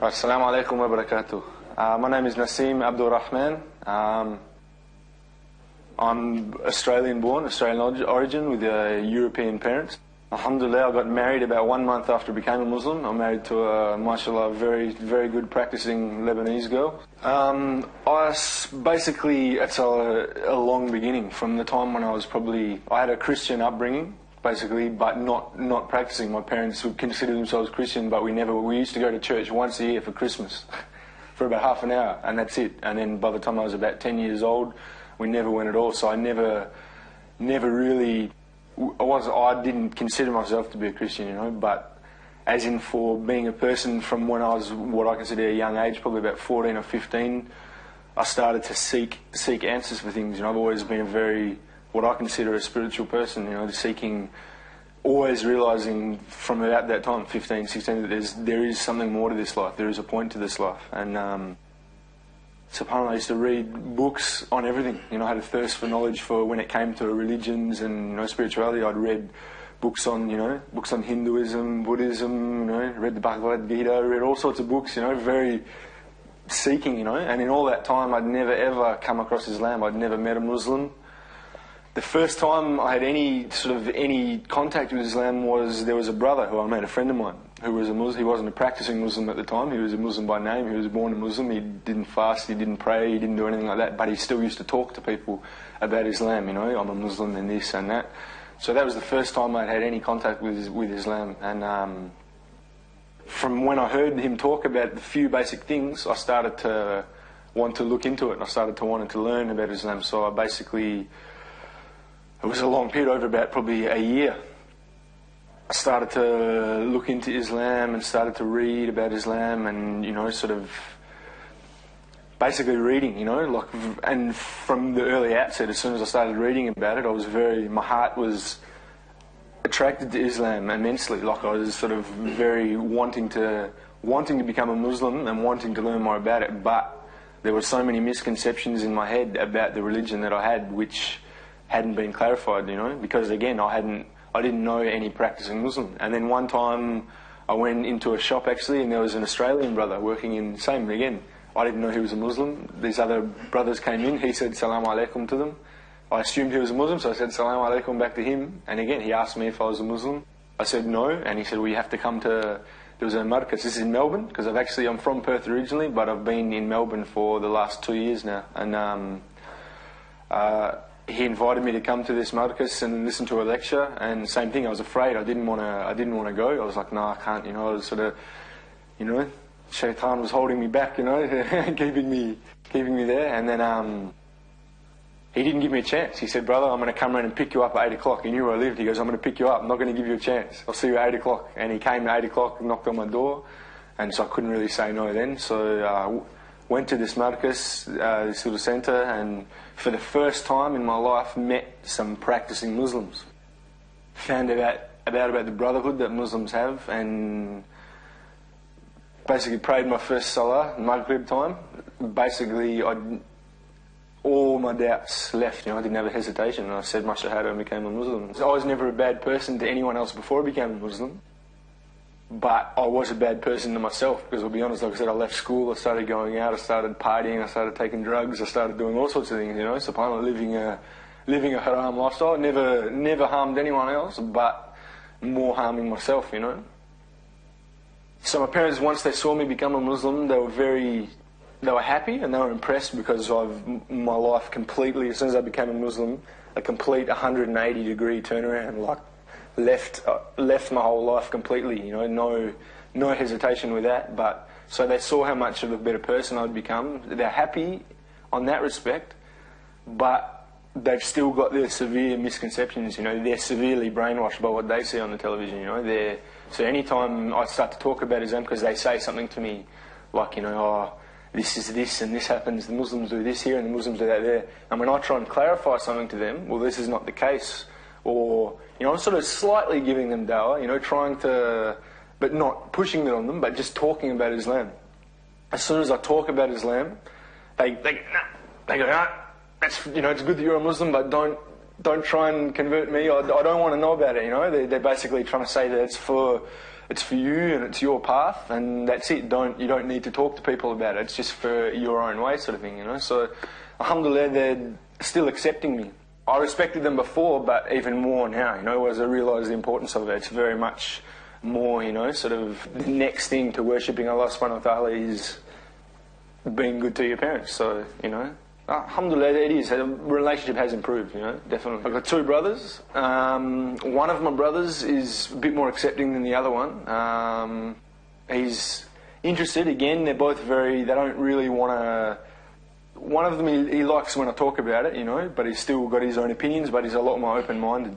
Assalamu alaikum wa barakatuh. My name is Naseem Abdur Rahman. I'm Australian born, Australian origin with European parents. Alhamdulillah, I got married about 1 month after I became a Muslim. I'm married to a, mashallah, very good practicing Lebanese girl. Basically, it's a long beginning from the time when I had a Christian upbringing, basically, but not practicing. My parents would consider themselves Christian, but we used to go to church once a year for Christmas for about half an hour, and that's it. And then by the time I was about 10 years old, we never went at all. So I never really, I didn't consider myself to be a Christian, but as in for being a person from when I was what I consider a young age, probably about 14 or 15, I started to seek answers for things. I've always been a very, what I consider a spiritual person, seeking, always realising from about that time, 15, 16, that there is something more to this life, there is a point to this life. And subhanAllah, I used to read books on everything. I had a thirst for knowledge for when it came to religions and spirituality. I'd read books on Hinduism, Buddhism, read the Bhagavad Gita, read all sorts of books, very seeking, and in all that time I'd never ever come across Islam. I'd never met a Muslim. The first time I had any contact with Islam was there was a brother who I met, a friend of mine, who was a Muslim. He wasn't a practicing Muslim at the time. He was a Muslim by name. He was born a Muslim. He didn't fast. He didn't pray. He didn't do anything like that. But he still used to talk to people about Islam. I'm a Muslim and this and that. So that was the first time I'd had any contact with Islam. And from when I heard him talk about the few basic things, I started to want to look into it. And I started to want to learn about Islam. So it was a long period, over about probably a year. I started to look into Islam and started to read about Islam and, basically reading, and from the early outset, as soon as I started reading about it, my heart was attracted to Islam immensely. Like I was sort of very wanting to become a Muslim and wanting to learn more about it, but there were so many misconceptions in my head about the religion that I had, which hadn't been clarified, because again, I didn't know any practicing Muslim. And then one time I went into a shop actually, and there was an Australian brother working in, same again, I didn't know he was a Muslim. These other brothers came in, he said Salaam Alaikum to them. I assumed he was a Muslim, so I said Salaam Alaikum back to him. And again, he asked me if I was a Muslim. I said no, and he said, well, you have to come to, there was a markaz, this is in Melbourne, because I'm from Perth originally, but I've been in Melbourne for the last 2 years now. And he invited me to come to this markaz and listen to a lecture, and same thing, I was afraid. I didn't want to go. I was like, no, I can't. I was sort of, Shaitan was holding me back, keeping me there. And then he didn't give me a chance. He said, brother, I'm going to come around and pick you up at 8 o'clock. He knew where I lived. He goes, I'm going to pick you up. I'm not going to give you a chance. I'll see you at 8 o'clock. And he came at 8 o'clock, knocked on my door, and so I couldn't really say no then. So went to this markaz, this little centre, and for the first time in my life met some practicing Muslims. Found about the brotherhood that Muslims have, and basically prayed my first salah, Maghrib time. Basically, all my doubts left. I didn't have a hesitation, and I said my shahada and became a Muslim. So I was never a bad person to anyone else before I became a Muslim. But I was a bad person to myself, because I'll be honest, like I said, I left school, I started going out, I started partying, I started taking drugs, I started doing all sorts of things, subhanAllah, living a haram lifestyle. Never harmed anyone else, but more harming myself, So my parents, once they saw me become a Muslim, they were happy and they were impressed, because of my life completely, as soon as I became a Muslim, a complete 180-degree turnaround, like left my whole life completely, no hesitation with that. But so they saw how much of a better person I'd become. They're happy on that respect, but they've still got their severe misconceptions. They're severely brainwashed by what they see on the television. So anytime I start to talk about Islam, because they say something to me like, this is this and this happens, the Muslims do this here and the Muslims do that there, and when I try and clarify something to them, well, this is not the case. Or, I'm sort of slightly giving them dawah, trying to, but not pushing it on them, but just talking about Islam. As soon as I talk about Islam, they go, nah, that's, it's good that you're a Muslim, but don't try and convert me. I don't want to know about it, They're basically trying to say that it's for you and it's your path, and that's it. You don't need to talk to people about it. It's just for your own way, sort of thing, you know. So, alhamdulillah, they're still accepting me. I respected them before, but even more now, you know, as I realise the importance of it. It's very much more, you know, sort of the next thing to worshipping Allah subhanahu wa ta'ala is being good to your parents. So, you know, alhamdulillah, it is. The relationship has improved, you know, definitely. I've got two brothers. One of my brothers is a bit more accepting than the other one. He's interested. Again, they're both they don't really want to... One of them, he likes when I talk about it, you know, but he's still got his own opinions, but he's a lot more open-minded.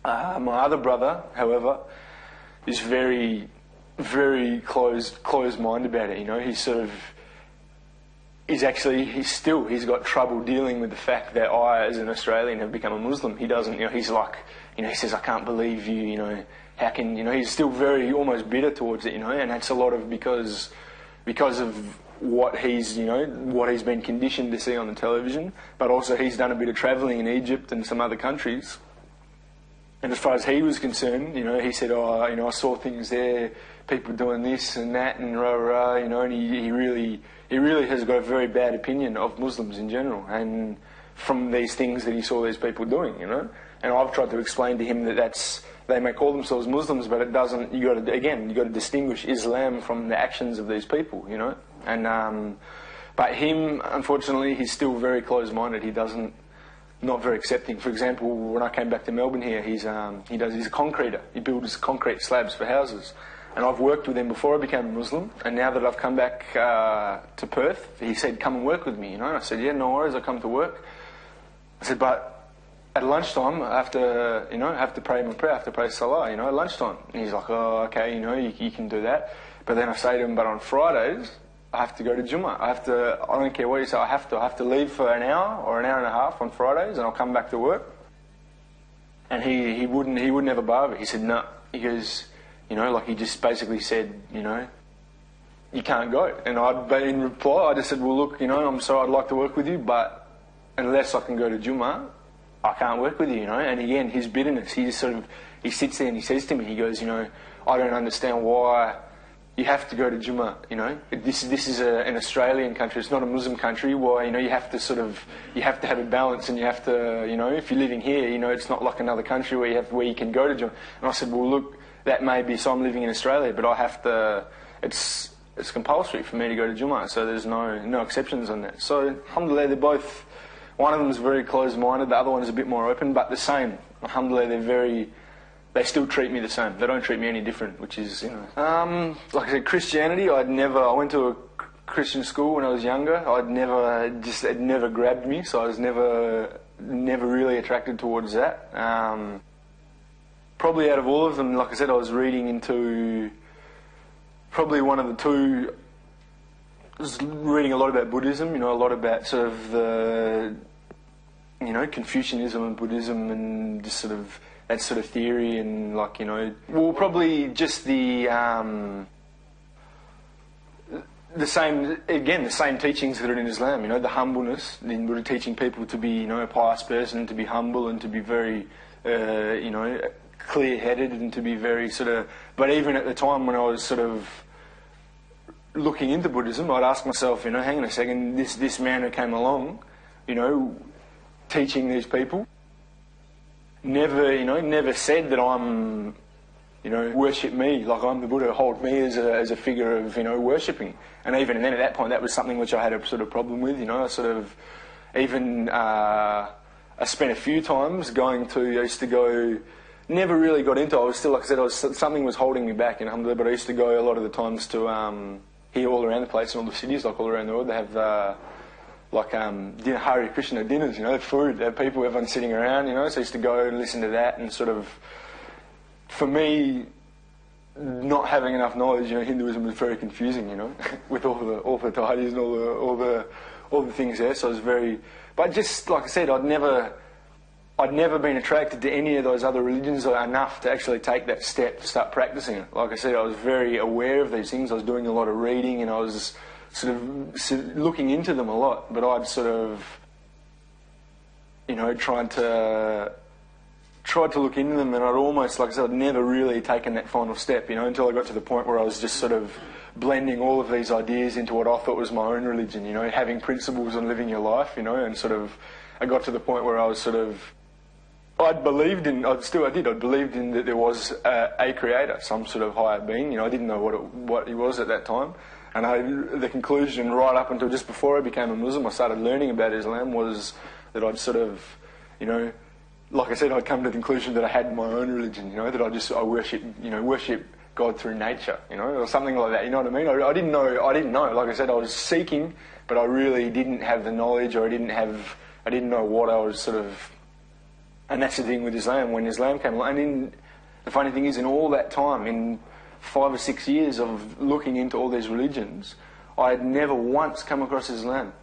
My other brother, however, is very, very closed-minded about it, you know. He's got trouble dealing with the fact that I, as an Australian, have become a Muslim. He doesn't, you know, he's like, you know, he says, I can't believe you, you know, how can, you know, he's still very, almost bitter towards it, you know, and that's a lot of because of what he's been conditioned to see on the television, but also he's done a bit of travelling in Egypt and some other countries. And as far as he was concerned, you know, he said, oh, you know, I saw things there, people doing this and that and rah, you know, and he really has got a very bad opinion of Muslims in general, and from these things that he saw these people doing, you know. And I've tried to explain to him that they may call themselves Muslims, but it doesn't. You got to distinguish Islam from the actions of these people, you know. And but him, unfortunately, he's still very closed-minded. Not very accepting. For example, when I came back to Melbourne here, he's a concreter. He builds concrete slabs for houses. And I've worked with him before I became a Muslim, and now that I've come back to Perth, he said, come and work with me, you know. And I said, yeah, no worries, I'll come to work. I said, but at lunchtime, I have to pray my prayer, I have to pray Salah, you know, at lunchtime. And he's like, oh, okay, you know, you can do that. But then I say to him, but on Fridays, I have to go to Jummah. I don't care what you say, I have to leave for an hour or an hour and a half on Fridays, and I'll come back to work. And he wouldn't ever bar it. He said, no. He goes, you know, like he just basically said, you know, you can't go. But in reply, I just said, well, look, you know, I'm sorry, I'd like to work with you, but unless I can go to Jummah, I can't work with you, you know. And again, his bitterness, he sits there and he says to me, he goes, you know, I don't understand why you have to go to Jummah, you know. This is an Australian country, it's not a Muslim country. Why, you know, you have to have a balance, and you have to, you know, if you're living here, you know, it's not like another country where you can go to Jummah. And I said, well, look, that may be, so I'm living in Australia, but I have to, it's compulsory for me to go to Jummah, so there's no exceptions on that. So, alhamdulillah, they're both, one of them is very closed-minded, the other one is a bit more open, but the same. Alhamdulillah, they still treat me the same. They don't treat me any different, which is, you know. Like I said, Christianity, I went to a Christian school when I was younger. It never grabbed me, so I was never really attracted towards that. Probably out of all of them, like I said, I was reading into probably one of the two. I was reading a lot about Buddhism, you know, a lot about sort of the, you know, Confucianism and Buddhism and just sort of that sort of theory, and like, you know, well, probably just the same teachings that are in Islam, you know, the humbleness, in Buddha teaching people to be, you know, a pious person, to be humble and to be very, you know, clear-headed and to be very sort of... But even at the time when I was sort of looking into Buddhism, I'd ask myself, you know, hang on a second, this man who came along, you know, teaching these people, never said that I'm, you know, worship me, like I'm the Buddha, hold me as a figure of, you know, worshipping. And even then at that point, that was something which I had a sort of problem with, you know. I sort of even... I spent a few times I used to go... Never really got into it. I was still, like I said, something was holding me back in Alhamdulillah, but I used to go a lot of the times to here all around the place in all the cities, like all around the world. They have Hare Krishna dinners, you know, food, people, everyone's sitting around, you know, so I used to go and listen to that, and sort of, for me, not having enough knowledge, you know, Hinduism was very confusing, you know, with all the deities and all the things there, so it was very, but just, like I said, I'd never been attracted to any of those other religions enough to actually take that step to start practicing it. Like I said, I was very aware of these things. I was doing a lot of reading, and I was sort of looking into them a lot. But I'd sort of, you know, tried to tried to look into them, and I'd almost, like I said, I'd never really taken that final step, until I got to the point where I was just sort of blending all of these ideas into what I thought was my own religion, having principles and living your life, and sort of, I got to the point where I was sort of, I believed in that there was a creator, some sort of higher being, I didn't know what he was at that time. And the conclusion right up until just before I became a Muslim, I started learning about Islam, was that I'd sort of, like I said, I'd come to the conclusion that I had my own religion, that I worship God through nature, or something like that, you know what I mean? I didn't know, like I said, I was seeking, but I really didn't have the knowledge, or I didn't know what I was sort of, and that's the thing with Islam, when Islam came along, and the funny thing is, in all that time, in 5 or 6 years of looking into all these religions, I had never once come across Islam.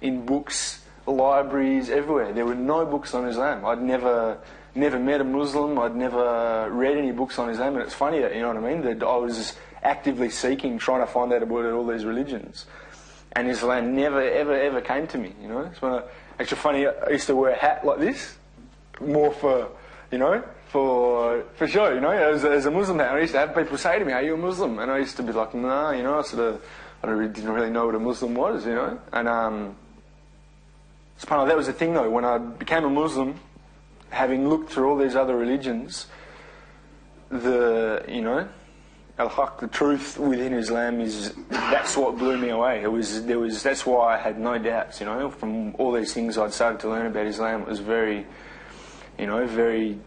In books, libraries, everywhere. There were no books on Islam. I'd never met a Muslim. I'd never read any books on Islam. And it's funny that, you know what I mean, that I was actively seeking, trying to find out about all these religions. And Islam never, ever came to me, It's when actually funny, I used to wear a hat like this, more for, for sure, as a Muslim hat. I used to have people say to me, "Are you a Muslim?" And I used to be like, "Nah," I didn't really know what a Muslim was, And that was the thing though, when I became a Muslim, having looked through all these other religions, al-haq, the truth within Islam that's what blew me away. That's why I had no doubts, from all these things I'd started to learn about Islam. It was very, very,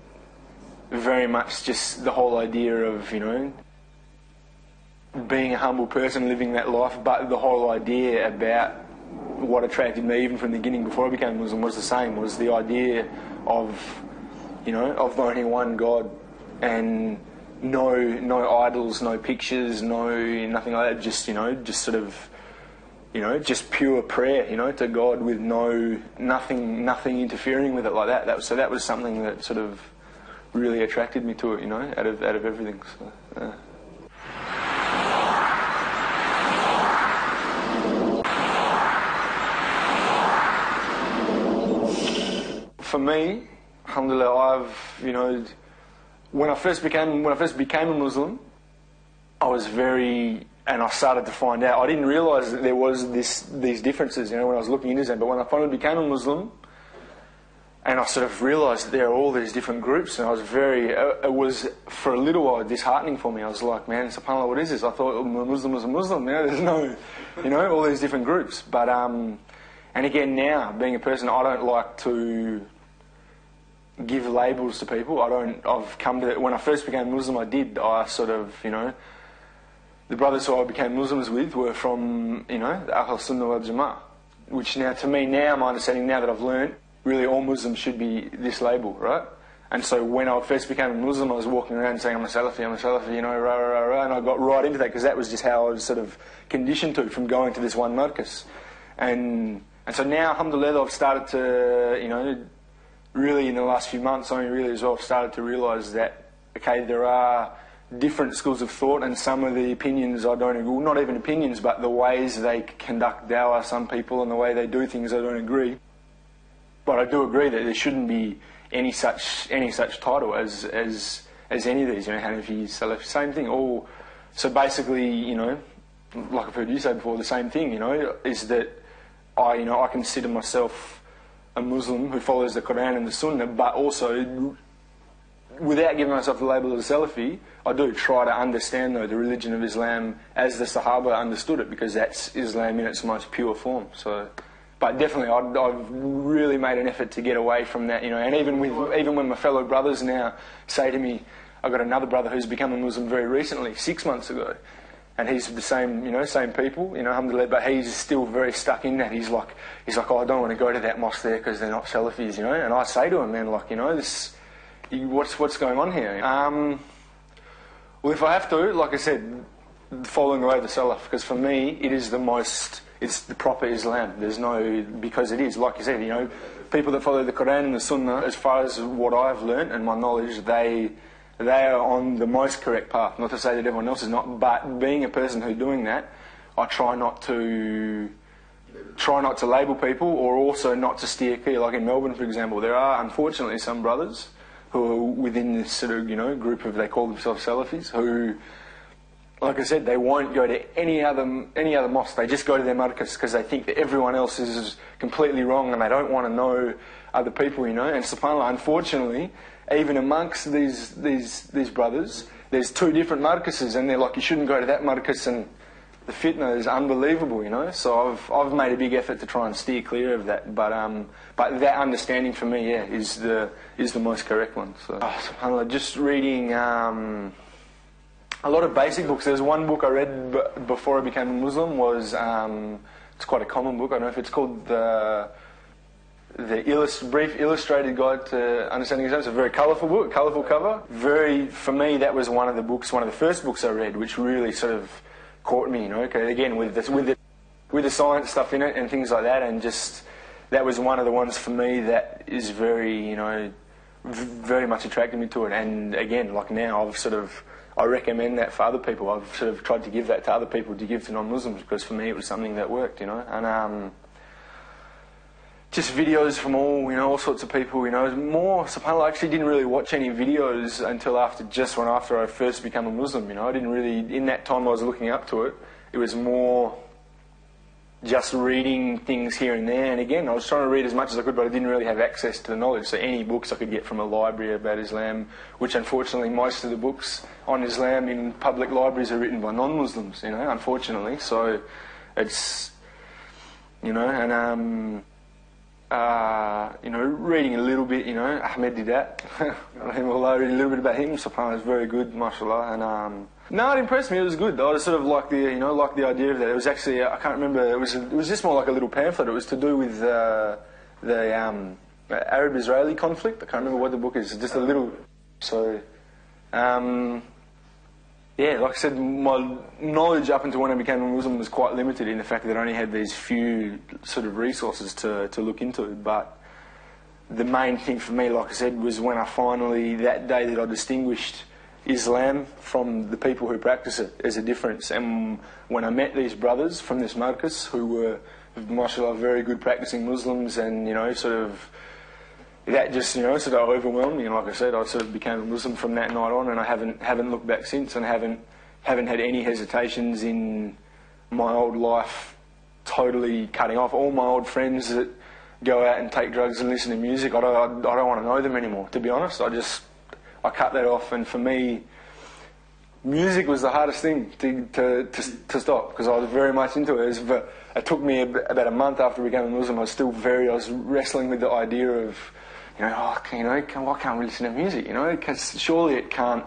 very much just the whole idea of, being a humble person, living that life, but the whole idea about what attracted me, even from the beginning, before I became Muslim, was the same, was the idea of, of only one God, and no idols, no pictures, nothing like that, just sort of, just pure prayer, to God, with nothing interfering with it like that. That was something that sort of really attracted me to it, out of everything. So, For me, alhamdulillah, when I first became a Muslim, I was and I started to find out. I didn't realise that there was these differences, when I was looking into Islam. But when I finally became a Muslim, and I sort of realised that there are all these different groups, and I was it was for a little while disheartening for me. I was like, man, subhanAllah, what is this? I thought a Muslim was a Muslim. There's no, all these different groups. But and again, now being a person, I don't like to give labels to people. I've come to, when I first became Muslim, I sort of, the brothers who I became Muslims with were from, the Ahl Sunnah wal Jama'ah, which now, to me now, my understanding now that I've learned, really all Muslims should be this label, right? And so when I first became a Muslim, I was walking around saying, I'm a Salafi, rah, rah, rah, and I got right into that, because that was just how I was sort of conditioned to, from going to this one markaz. And so now, alhamdulillah, I've started to, really in the last few months, only really as well, I've started to realise that, okay, there are different schools of thought, and some of the opinions I don't agree, well, not even opinions, but the ways they conduct dawah, some people, and the way they do things, I don't agree. But I do agree that there shouldn't be any such title as any of these, Hanafi, Salafi, same thing. All, so basically, like I've heard you say before, the same thing, is that I consider myself a Muslim who follows the Quran and the Sunnah, but also, without giving myself the label of a Salafi, I do try to understand, though, the religion of Islam as the Sahaba understood it, because that's Islam in its most pure form. So, but definitely, I've really made an effort to get away from that, and even when my fellow brothers now say to me, I've got another brother who's become a Muslim very recently, 6 months ago, and he's the same, same people, alhamdulillah, but he's still very stuck in that. He's like, oh, I don't want to go to that mosque there because they're not Salafis, And I say to him, man, like, what's going on here? Well, if I have to, like I said, following away the Salaf, because for me, it's the proper Islam. Because it is, like you said, people that follow the Quran and the Sunnah, as far as what I've learnt and my knowledge, they are on the most correct path. Not to say that everyone else is not, but being a person who's doing that, I try not to label people, or also not to steer clear. Like in Melbourne, for example, there are unfortunately some brothers who are within this sort of, group of, they call themselves Salafis, who, like I said, they won't go to any other mosque. They just go to their markaz because they think that everyone else is completely wrong and they don't want to know other people, And subhanAllah, unfortunately, even amongst these brothers, there's two different markazes, and they're like, you shouldn't go to that markaz, and the fitna is unbelievable, So I've made a big effort to try and steer clear of that, but that understanding for me, is the most correct one. So subhanAllah, just reading a lot of basic books. There's one book I read before I became a Muslim. It's quite a common book. I don't know if it's called the Brief Illustrated Guide to Understanding Islam. It's a very colourful book, colourful cover. For me, that was one of the first books I read, which really sort of caught me, Okay, again, with the science stuff in it and things like that, and just, that was one of the ones for me that is very, very much attracted me to it. And again, like now, I recommend that for other people. I've sort of tried to give that to other people, to give to non-Muslims, because for me it was something that worked, And just videos from all sorts of people, More, subhanAllah, I actually didn't really watch any videos until after I first became a Muslim, I didn't really, in that time I was looking up to it, it was more just reading things here and there. And again, I was trying to read as much as I could, but I didn't really have access to the knowledge. So any books I could get from a library about Islam, which unfortunately most of the books on Islam in public libraries are written by non-Muslims, unfortunately. So it's, reading a little bit, Ahmed Didat, reading a little bit about him, subhanAllah, is very good, mashallah, and no, it impressed me, it was good. I just sort of liked the idea of that. It was actually, I can't remember, it was just more like a little pamphlet. It was to do with the Arab-Israeli conflict. I can't remember what the book is, just a little, so, like I said, my knowledge up until when I became a Muslim was quite limited in the fact that I only had these few sort of resources to look into. But the main thing for me, like I said, was when I finally, that day that I distinguished Islam from the people who practice it as a difference. And when I met these brothers from this markaz who were, mashallah, very good practicing Muslims, and, that just, sort of overwhelmed me. And like I said, I sort of became a Muslim from that night on, and I haven't looked back since, and haven't had any hesitations in my old life totally cutting off. All my old friends that go out and take drugs and listen to music, I don't want to know them anymore, to be honest. I cut that off, and for me, music was the hardest thing to stop, because I was very much into it. It took me about a month after becoming a Muslim. I was wrestling with the idea of, why can't we listen to music? Because surely it can't.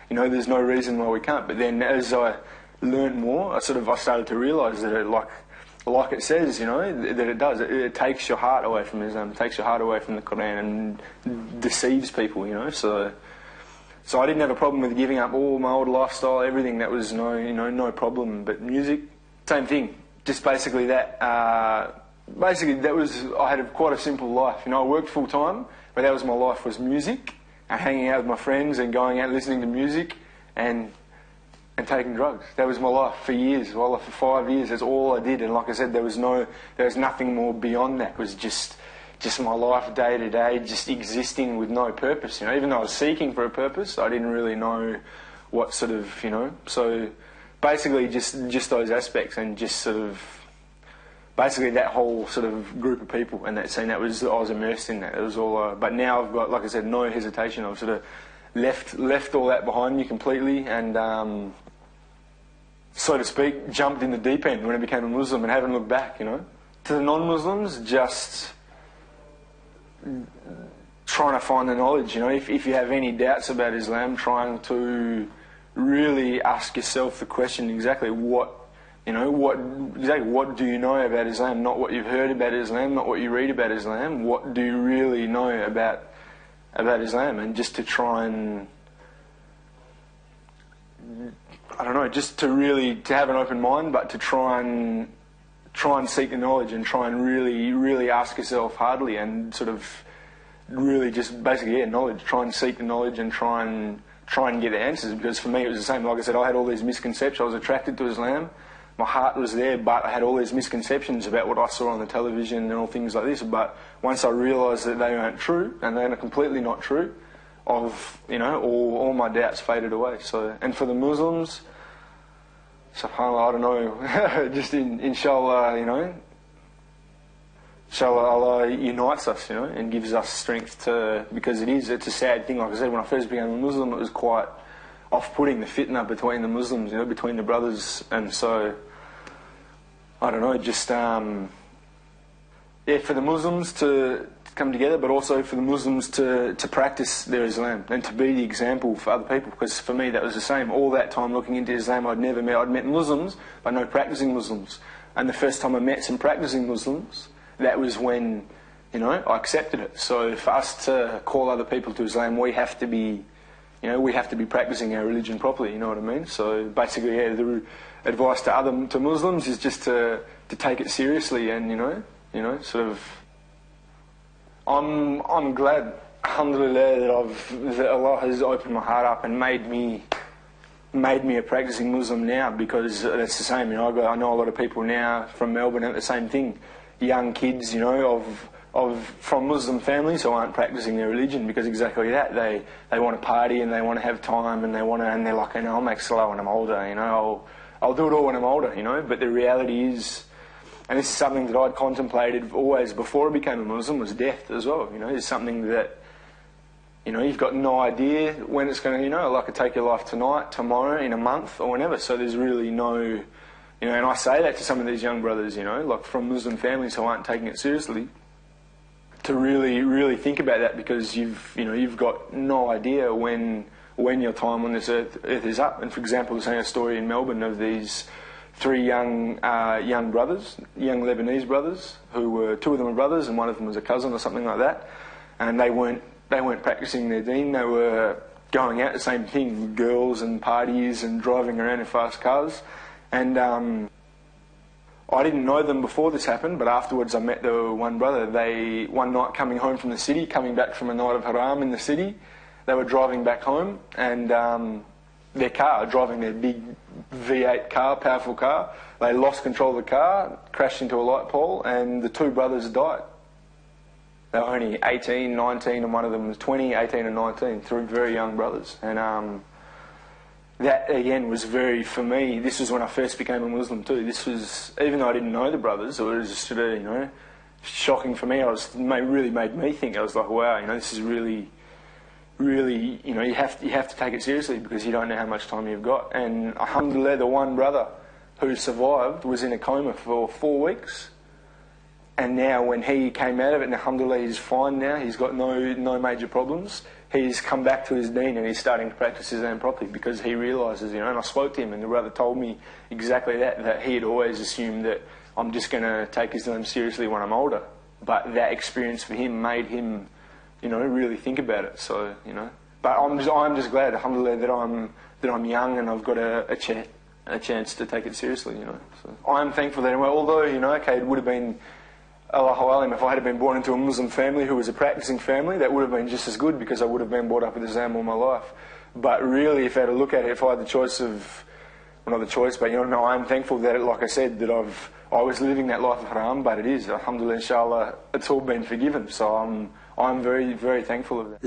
There's no reason why we can't. But then as I learned more, I started to realise that like it says, that it does. It takes your heart away from Islam. It takes your heart away from the Quran and deceives people. So I didn't have a problem with giving up all my old lifestyle, everything. That was no problem. But music, same thing. Just basically that. I had quite a simple life. I worked full time, but that was my life, was music and hanging out with my friends and going out listening to music and taking drugs. That was my life for years. Well, for 5 years, that's all I did. And like I said, there was nothing more beyond that. It was just my life day to day, just existing with no purpose. Even though I was seeking for a purpose, I didn't really know what sort of, So basically, just those aspects, and just sort of. Basically, that whole sort of group of people and that scene, I was immersed in that. It was all. But now I've got, like I said, no hesitation. I've sort of left all that behind me completely, and so to speak, jumped in the deep end when I became a Muslim and haven't looked back. To the non-Muslims, just trying to find the knowledge. If you have any doubts about Islam, trying to really ask yourself the question exactly what do you know about Islam? Not what you've heard about Islam, not what you read about Islam. What do you really know about Islam? And just to try and, just to have an open mind, but to try and seek the knowledge, and try and really, really ask yourself hardly, and sort of really just basically, knowledge. Try and seek the knowledge and try and get the answers. Because for me, it was the same. Like I said, I had all these misconceptions. I was attracted to Islam. My heart was there, but I had all these misconceptions about what I saw on the television and all things like this. But once I realised that they weren't true, and they're completely not true, all my doubts faded away. So, and for the Muslims, subhanAllah, I don't know, just inshallah, inshallah Allah unites us, and gives us strength because it's a sad thing. Like I said, when I first became a Muslim, it was quite off-putting, the fitna between the Muslims, between the brothers, and so, I don't know, just, for the Muslims to come together, but also for the Muslims to practice their Islam and to be the example for other people, because for me that was the same. All that time looking into Islam, I'd met Muslims, but no practicing Muslims. And the first time I met some practicing Muslims, that was when, I accepted it. So for us to call other people to Islam, we have to be practicing our religion properly, you know what I mean? So basically, the advice to Muslims is just to take it seriously and, sort of... I'm glad, alhamdulillah, that Allah has opened my heart up and made me a practicing Muslim now, because that's the same. I know a lot of people now from Melbourne at the same thing. Young kids, from Muslim families who aren't practicing their religion, because exactly that, they want to party and they want to have time and they're like, I'll make salah when I'm older, I'll do it all when I'm older, But the reality is, and this is something that I'd contemplated always before I became a Muslim, was death as well. It's something that, you've got no idea when it's going to, like it take your life tonight, tomorrow, in a month, or whenever. So there's really no, and I say that to some of these young brothers, like from Muslim families who aren't taking it seriously, to really, really think about that, because you've got no idea when your time on this earth is up. And for example, there's a story in Melbourne of these 3 young brothers, young Lebanese brothers, who were, 2 of them were brothers and one of them was a cousin or something like that, and they weren't practicing their deen. They were going out, the same thing, girls and parties and driving around in fast cars. And I didn't know them before this happened, but afterwards I met the one brother. One night coming home from the city, coming back from a night of haram in the city, they were driving back home, and their car, driving their big V8 car, powerful car, they lost control of the car, crashed into a light pole, and the 2 brothers died. They were only 18, 19, and one of them was 20, 18 and 19, 3 very young brothers. And that, again, was for me, this was when I first became a Muslim too. This was, even though I didn't know the brothers, it was just sort of, shocking for me. It really made me think. I was like, wow, this is really, you have to take it seriously, because you don't know how much time you've got. And alhamdulillah, the one brother who survived was in a coma for 4 weeks. And now when he came out of it, and alhamdulillah, he's fine now, he's got no major problems, he's come back to his deen and he's starting to practice his own properly, because he realises, and I spoke to him and the brother told me exactly that he had always assumed that I'm just going to take Islam seriously when I'm older. But that experience for him made him, really think about it. So, but I'm just glad, alhamdulillah, that I'm young and I've got a chance to take it seriously, So I'm thankful that anyway, although, it would have been, Allahu Alim, if I had been born into a Muslim family who was a practicing family, that would have been just as good, because I would have been brought up with Islam all my life. But really, if I had to look at it, if I had the choice of, well, not the choice, but I'm thankful that, like I said, that I was living that life of haram, but it is, alhamdulillah, inshallah, it's all been forgiven. So I'm very, very thankful of that.